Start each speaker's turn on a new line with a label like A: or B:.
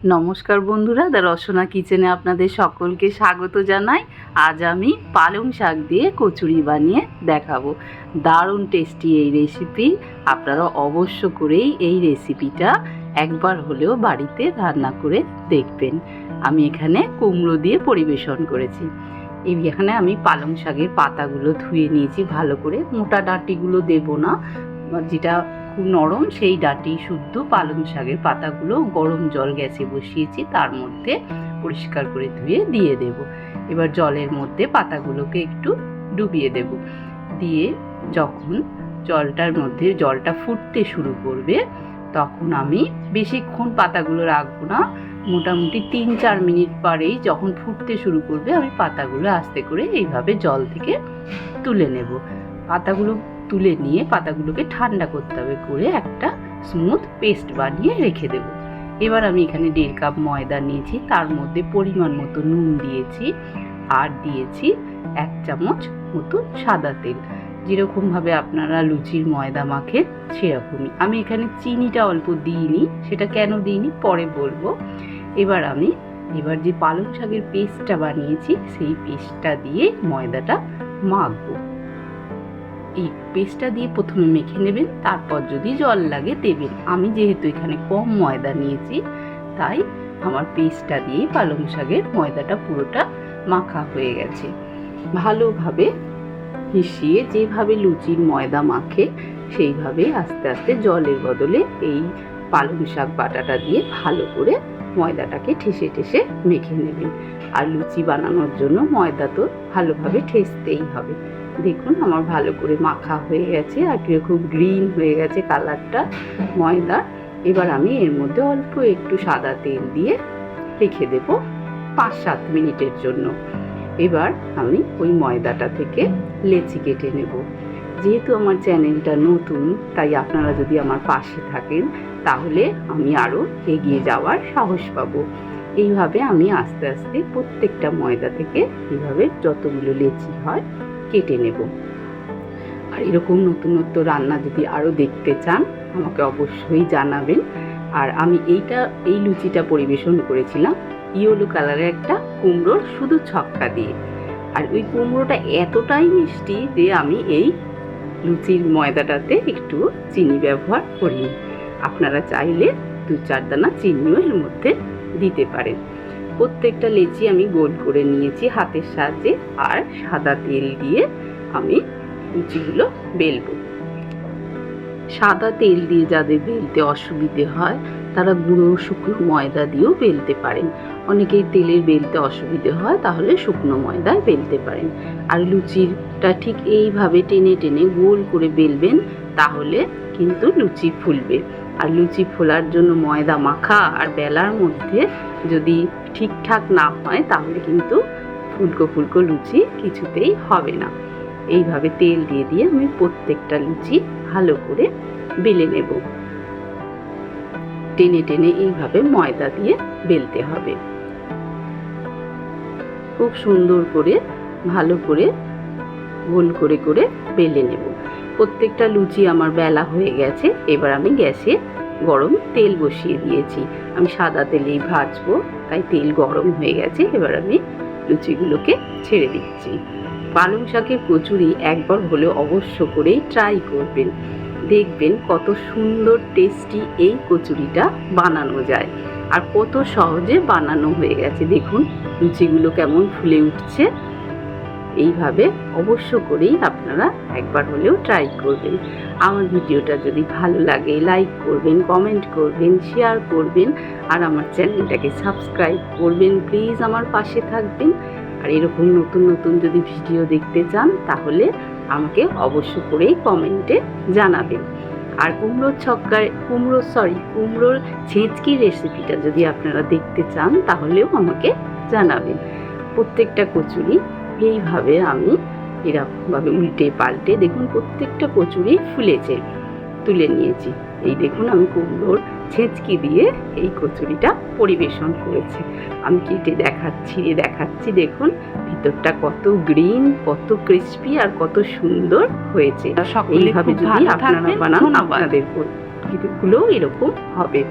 A: নমস্কার বন্ধুরা, দ্য রসনা কিচেনে আপনাদের সকলকে স্বাগত জানাই। আজ আমি পালং শাক দিয়ে কচুরি বানিয়ে দেখাবো। দারুণ টেস্টি এই রেসিপি। আপনারা অবশ্য করেই এই রেসিপিটা একবার হলেও বাড়িতে রান্না করে দেখবেন। আমি এখানে কুমড়ো দিয়ে পরিবেশন করেছি। এখানে আমি পালং শাকের পাতাগুলো ধুয়ে নিয়েছি ভালো করে। মোটা ডাঁটিগুলো দেবো না, যেটা খুব নরম সেই ডাঁটি শুদ্ধ পালং শাকের পাতাগুলো গরম জল গ্যাসে বসিয়েছি, তার মধ্যে পরিষ্কার করে ধুয়ে দিয়ে দেব। এবার জলের মধ্যে পাতাগুলোকে একটু ডুবিয়ে দেব। দিয়ে যখন জলটা ফুটতে শুরু করবে, তখন আমি বেশিক্ষণ পাতাগুলো রাখবো না, মোটামুটি 3-4 মিনিট পরেই যখন ফুটতে শুরু করবে আমি পাতাগুলো আস্তে করে এইভাবে জল থেকে তুলে নেব। পাতাগুলো তুলে নিয়ে পাতাগুলোকে ঠান্ডা করতে হবে, করে একটা স্মুথ পেস্ট বানিয়ে রেখে দেব। এবার আমি এখানে 1.5 কাপ ময়দা নিয়েছি, তার মধ্যে পরিমাণ মতো নুন দিয়েছি, আর দিয়েছি 1 চামচ মতো সাদা তেল। যেরকমভাবে আপনারা লুচির ময়দা মাখেন সেরকমই। আমি এখানে চিনিটা অল্প দিইনি, সেটা কেন দিইনি পরে বলবো। এবার যে পালং শাকের পেস্টটা বানিয়েছি সেই পেস্টটা দিয়ে ময়দাটা মাখবো। এই পেস্টটা দিয়ে প্রথমে মেখে নেবেন, তারপর যদি জল লাগে দেবেন। আমি যেহেতু এখানে কম ময়দা নিয়েছি, তাই আমার পেস্টটা দিয়ে পালং শাকের ময়দাটা পুরোটা মাখা হয়ে গেছে। ভালোভাবে মিশিয়ে যেভাবে লুচির ময়দা মাখে সেইভাবে আস্তে আস্তে জলের বদলে এই পালং শাক বাটাটা দিয়ে ভালো করে ময়দাটাকে ঠেসে ঠেসে মেখে নেবেন। আর লুচি বানানোর জন্য ময়দা তো ভালোভাবে ঠেসতেই হবে। দেখুন আমার ভালো করে মাখা হয়ে গেছে, আর খুব গ্রিন হয়ে গেছে কালারটা ময়দার। এবার আমি এর মধ্যে অল্প একটু সাদা তেল দিয়ে রেখে দেব 5-7 মিনিটের জন্য। এবার আমি ওই ময়দাটা থেকে লেচি কেটে নেব। যেহেতু আমার চ্যানেলটা নতুন, তাই আপনারা যদি আমার পাশে থাকেন তাহলে আমি আরও এগিয়ে যাওয়ার সাহস পাবো। এইভাবে আমি আস্তে আস্তে প্রত্যেকটা ময়দা থেকে এইভাবে যতগুলো লেচি হয় কেটে নেব। আর এরকম নতুনত্ব রান্না যদি আরও দেখতে চান আমাকে অবশ্যই জানাবেন। আর আমি এই লুচিটা পরিবেশন করেছিলাম ইয়েলো কালারের একটা কুমড়োর শুধু ছক্কা দিয়ে। আর ওই কুমড়োটা এতটাই মিষ্টি যে আমি এই লুচির ময়দাটাতে একটু চিনি ব্যবহার করি। আপনারা চাইলে 2-4 দানা চিনিও এর মধ্যে দিতে পারেন। প্রত্যেকটা লেচি আমি গোল করে নিয়েছি হাতের সাহায্যে, আর সাদা তেল দিয়ে আমি লুচিগুলো বেলবো। সাদা তেল দিয়ে যাদের বেলতে অসুবিধে হয় তারা গুঁড়ো শুকনো ময়দা দিয়েও বেলতে পারেন। অনেকেই তেলের বেলতে অসুবিধে হয়, তাহলে শুকনো ময়দায় বেলতে পারেন। আর লুচিটা ঠিক এইভাবে টেনে টেনে গোল করে বেলবেন, তাহলে কিন্তু লুচি ফুলবে। আর লুচি ফোলার জন্য ময়দা মাখা আর বেলার মধ্যে যদি ঠিকঠাক না হয় তাহলে কিন্তু ফুলকো ফুলকো লুচি কিছুতেই হবে না। এইভাবে তেল দিয়ে দিয়ে আমি প্রত্যেকটা লুচি ভালো করে বেলে নেব। টেনে টেনে এইভাবে ময়দা দিয়ে বেলতে হবে। খুব সুন্দর করে ভালো করে গোল করে করে বেলে নেব। প্রত্যেকটা লুচি আমার বেলা হয়ে গেছে। এবার আমি গ্যাসে গরম তেল বসিয়ে দিয়েছি। আমি সাদা তেলেই ভাজবো, তাই তেল গরম হয়ে গেছে। এবার আমি লুচিগুলোকে ছেড়ে দিচ্ছি। পালং শাকের কচুরি একবার হলেও অবশ্য করেই ট্রাই করবেন। দেখবেন কত সুন্দর টেস্টি এই কচুরিটা বানানো যায়, আর কত সহজে বানানো হয়ে গেছে। দেখুন লুচিগুলো কেমন ফুলে উঠছে। এইভাবে অবশ্য করেই আপনারা একবার হলেও ট্রাই করবেন। আমার ভিডিওটা যদি ভালো লাগে লাইক করবেন, কমেন্ট করবেন, শেয়ার করবেন, আর আমার চ্যানেলটাকে সাবস্ক্রাইব করবেন। প্লিজ আমার পাশে থাকবেন। আর এরকম নতুন নতুন যদি ভিডিও দেখতে চান তাহলে আমাকে অবশ্য করেই কমেন্টে জানাবেন। আর কুমড়োর ছেঁচকি রেসিপিটা যদি আপনারা দেখতে চান তাহলেও আমাকে জানাবেন। প্রত্যেকটা কচুরি এইভাবে আমি এরকমভাবে উল্টে পাল্টে দেখুন প্রত্যেকটা কচুরি ফুলেছে, তুলে নিয়েছি। এই দেখুন আমি কুমড়োর ছেঁচকি দিয়ে এই কচুরিটা পরিবেশন করেছি। আমি কেটে দেখাচ্ছি দেখুন ভিতরটা কত গ্রিন, কত ক্রিস্পি, আর কত সুন্দর হয়েছে। এইভাবে যদি আপনারা বানান আপনাদের গুলো এরকম হবে।